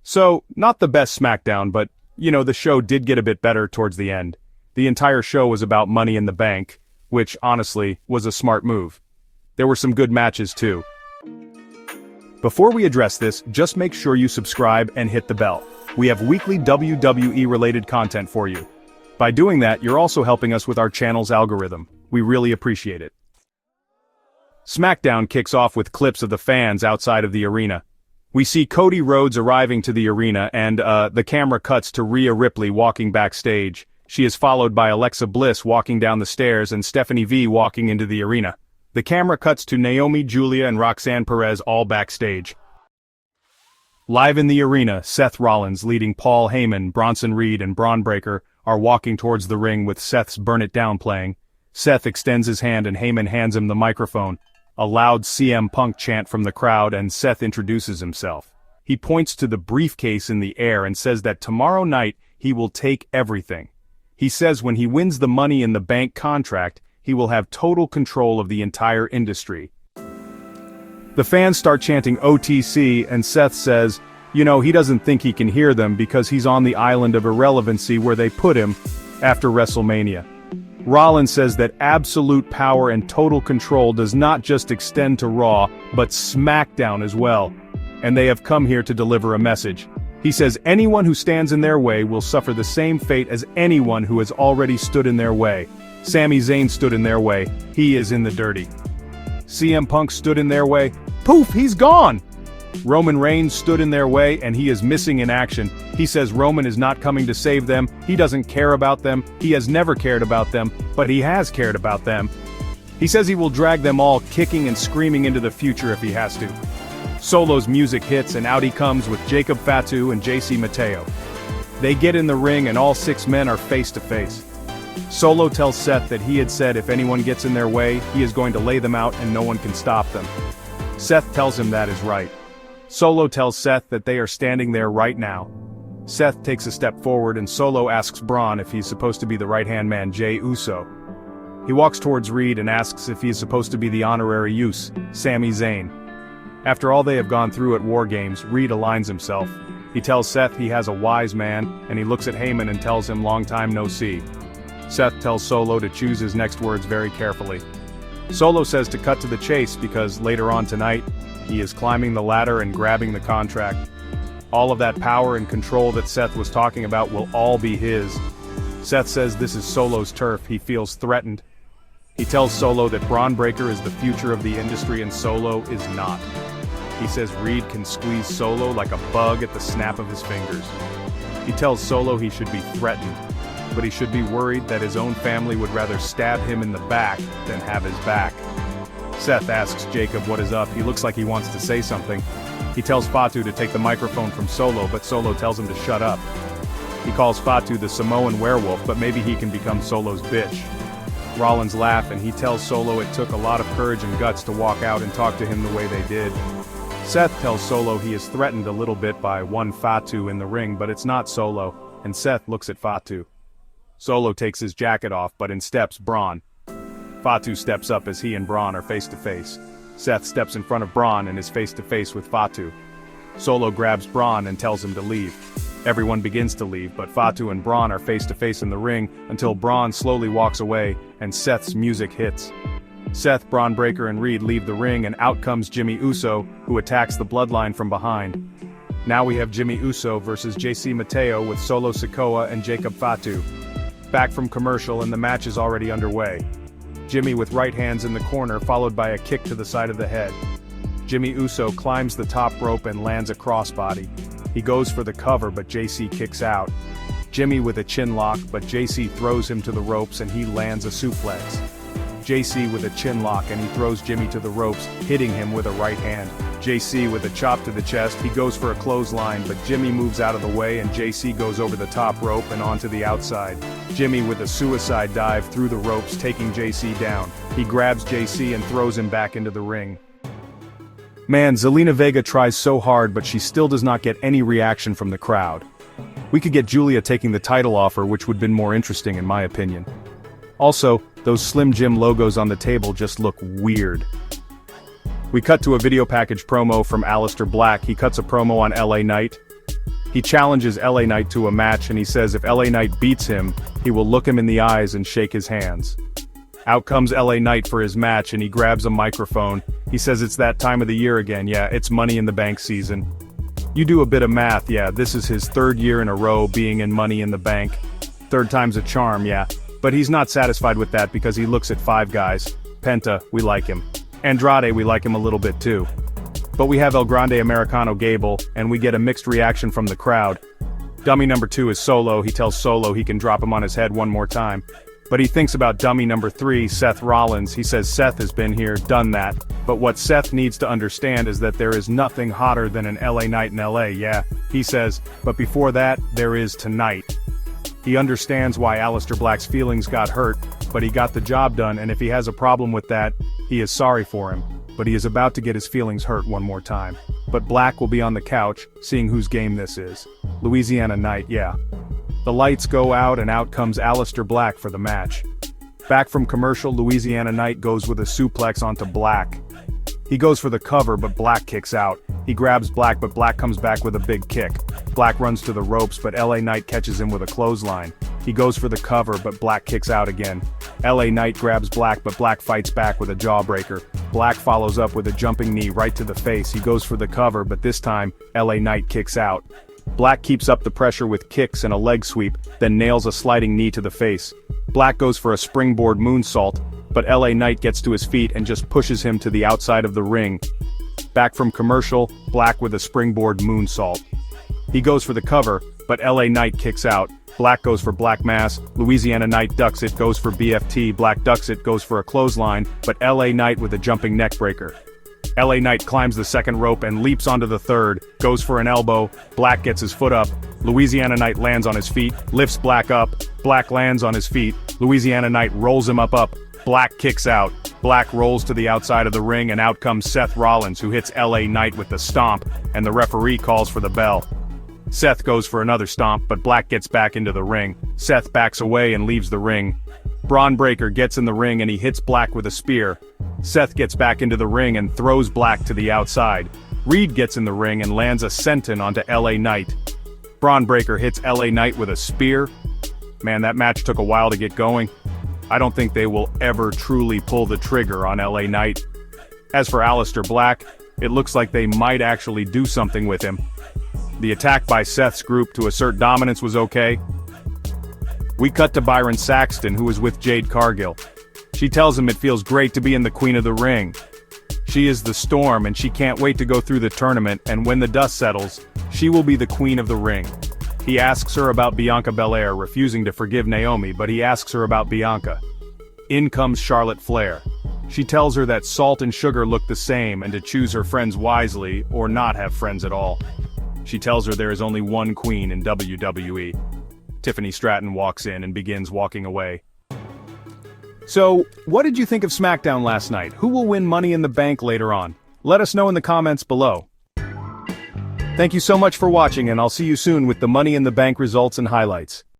So, not the best SmackDown, but, the show did get a bit better towards the end. The entire show was about Money in the Bank, which, honestly, was a smart move. There were some good matches too. Before we address this, just make sure you subscribe and hit the bell. We have weekly WWE-related content for you. By doing that, you're also helping us with our channel's algorithm. We really appreciate it. SmackDown kicks off with clips of the fans outside of the arena. We see Cody Rhodes arriving to the arena and, the camera cuts to Rhea Ripley walking backstage. She is followed by Alexa Bliss walking down the stairs and Stephanie V walking into the arena. The camera cuts to Naomi, Julia and Roxanne Perez all backstage. Live in the arena, Seth Rollins leading Paul Heyman, Bronson Reed and Braun Breaker are walking towards the ring with Seth's Burn It Down playing. Seth extends his hand and Heyman hands him the microphone. A loud CM Punk chant from the crowd and Seth introduces himself. He points to the briefcase in the air and says that tomorrow night he will take everything. He says when he wins the Money in the Bank contract, he will have total control of the entire industry. The fans start chanting OTC and Seth says, he doesn't think he can hear them because he's on the island of irrelevancy where they put him after WrestleMania. Rollins says that absolute power and total control does not just extend to Raw, but SmackDown as well. And they have come here to deliver a message. He says anyone who stands in their way will suffer the same fate as anyone who has already stood in their way. Sami Zayn stood in their way, he is in the dirty. CM Punk stood in their way, poof, he's gone! Roman Reigns stood in their way and he is missing in action. He says Roman is not coming to save them, he doesn't care about them, he has never cared about them, but he has cared about them. He says he will drag them all kicking and screaming into the future if he has to. Solo's music hits and out he comes with Jacob Fatu and JC Mateo. They get in the ring and all 6 men are face to face. Solo tells Seth that he had said if anyone gets in their way, he is going to lay them out and no one can stop them. Seth tells him that is right. Solo tells Seth that they are standing there right now. Seth takes a step forward and Solo asks Braun if he's supposed to be the right-hand man Jey Uso. He walks towards Reed and asks if he is supposed to be the honorary use, Sami Zayn. After all they have gone through at War Games, Reed aligns himself. He tells Seth he has a wise man, and he looks at Heyman and tells him long time no see. Seth tells Solo to choose his next words very carefully. Solo says to cut to the chase because later on tonight, he is climbing the ladder and grabbing the contract. All of that power and control that Seth was talking about will all be his. Seth says this is Solo's turf, he feels threatened. He tells Solo that Braun Breaker is the future of the industry and Solo is not. He says Reed can squeeze Solo like a bug at the snap of his fingers. He tells Solo he should be threatened, but he should be worried that his own family would rather stab him in the back than have his back. Seth asks Jacob what is up, he looks like he wants to say something. He tells Fatu to take the microphone from Solo, but Solo tells him to shut up. He calls Fatu the Samoan werewolf, but maybe he can become Solo's bitch. Rollins laughs and he tells Solo it took a lot of courage and guts to walk out and talk to him the way they did. Seth tells Solo he is threatened a little bit by one Fatu in the ring, but it's not Solo, and Seth looks at Fatu. Solo takes his jacket off, but in steps Braun. Fatu steps up as he and Braun are face to face. Seth steps in front of Braun and is face to face with Fatu. Solo grabs Braun and tells him to leave. Everyone begins to leave, but Fatu and Braun are face to face in the ring until Braun slowly walks away and Seth's music hits. Seth, Braun Breaker and Reed leave the ring and out comes Jimmy Uso, who attacks the bloodline from behind. Now we have Jimmy Uso versus JC Mateo with Solo Sikoa and Jacob Fatu. Back from commercial and the match is already underway. Jimmy with right hands in the corner followed by a kick to the side of the head. Jimmy Uso climbs the top rope and lands a crossbody. He goes for the cover but JC kicks out. Jimmy with a chin lock but JC throws him to the ropes and he lands a suplex. JC with a chin lock and he throws Jimmy to the ropes, hitting him with a right hand. JC with a chop to the chest, he goes for a clothesline but Jimmy moves out of the way and JC goes over the top rope and onto the outside. Jimmy with a suicide dive through the ropes taking JC down. He grabs JC and throws him back into the ring. Man, Zelina Vega tries so hard but she still does not get any reaction from the crowd. We could get Julia taking the title off her, which would have been more interesting in my opinion. Also, those Slim Jim logos on the table just look weird. We cut to a video package promo from Aleister Black. He cuts a promo on LA Knight. He challenges LA Knight to a match and he says if LA Knight beats him, he will look him in the eyes and shake his hands. Out comes LA Knight for his match and he grabs a microphone. He says it's that time of the year again, yeah, it's Money in the Bank season. You do a bit of math, yeah, this is his third year in a row being in Money in the Bank. Third time's a charm, yeah. But he's not satisfied with that because he looks at 5 guys. Penta, we like him. Andrade, we like him a little bit too. But we have El Grande Americano Gable, and we get a mixed reaction from the crowd. Dummy number 2 is Solo. He tells Solo he can drop him on his head one more time. But he thinks about dummy number 3, Seth Rollins. He says Seth has been here, done that. But what Seth needs to understand is that there is nothing hotter than an LA Knight in LA, yeah. He says, but before that, there is tonight. He understands why Aleister Black's feelings got hurt, but he got the job done, and if he has a problem with that, he is sorry for him. But he is about to get his feelings hurt one more time. But Black will be on the couch, seeing whose game this is. Louisiana Knight, yeah. The lights go out and out comes Aleister Black for the match. Back from commercial, Louisiana Knight goes with a suplex onto Black. He goes for the cover but Black kicks out. He grabs Black but Black comes back with a big kick. Black runs to the ropes but LA Knight catches him with a clothesline. He goes for the cover but Black kicks out again. LA Knight grabs Black but Black fights back with a jawbreaker. Black follows up with a jumping knee right to the face. He goes for the cover but this time, LA Knight kicks out. Black keeps up the pressure with kicks and a leg sweep, then nails a sliding knee to the face. Black goes for a springboard moonsault, but LA Knight gets to his feet and just pushes him to the outside of the ring. Back from commercial, Black with a springboard moonsault. He goes for the cover, but LA Knight kicks out. Black goes for Black Mass, Louisiana Knight ducks it, goes for BFT, Black ducks it, goes for a clothesline, but LA Knight with a jumping neck breaker. LA Knight climbs the second rope and leaps onto the third, goes for an elbow, Black gets his foot up, Louisiana Knight lands on his feet, lifts Black up, Black lands on his feet, Louisiana Knight rolls him up, Black kicks out, Black rolls to the outside of the ring and out comes Seth Rollins who hits LA Knight with the stomp, and the referee calls for the bell. Seth goes for another stomp but Black gets back into the ring. Seth backs away and leaves the ring. Braun Breaker gets in the ring and he hits Black with a spear. Seth gets back into the ring and throws Black to the outside. Reed gets in the ring and lands a senton onto LA Knight. Braun Breaker hits LA Knight with a spear. Man, that match took a while to get going. I don't think they will ever truly pull the trigger on LA Knight. As for Aleister Black, it looks like they might actually do something with him. The attack by Seth's group to assert dominance was okay. We cut to Byron Saxton, who is with Jade Cargill. She tells him it feels great to be in the Queen of the Ring. She is the Storm and she can't wait to go through the tournament, and when the dust settles, she will be the Queen of the Ring. He asks her about Bianca Belair, refusing to forgive Naomi, but he asks her about Bianca. In comes Charlotte Flair. She tells her that salt and sugar look the same and to choose her friends wisely or not have friends at all. She tells her there is only one queen in WWE. Tiffany Stratton walks in and begins walking away. So, what did you think of SmackDown last night? Who will win Money in the Bank later on? Let us know in the comments below. Thank you so much for watching and I'll see you soon with the Money in the Bank results and highlights.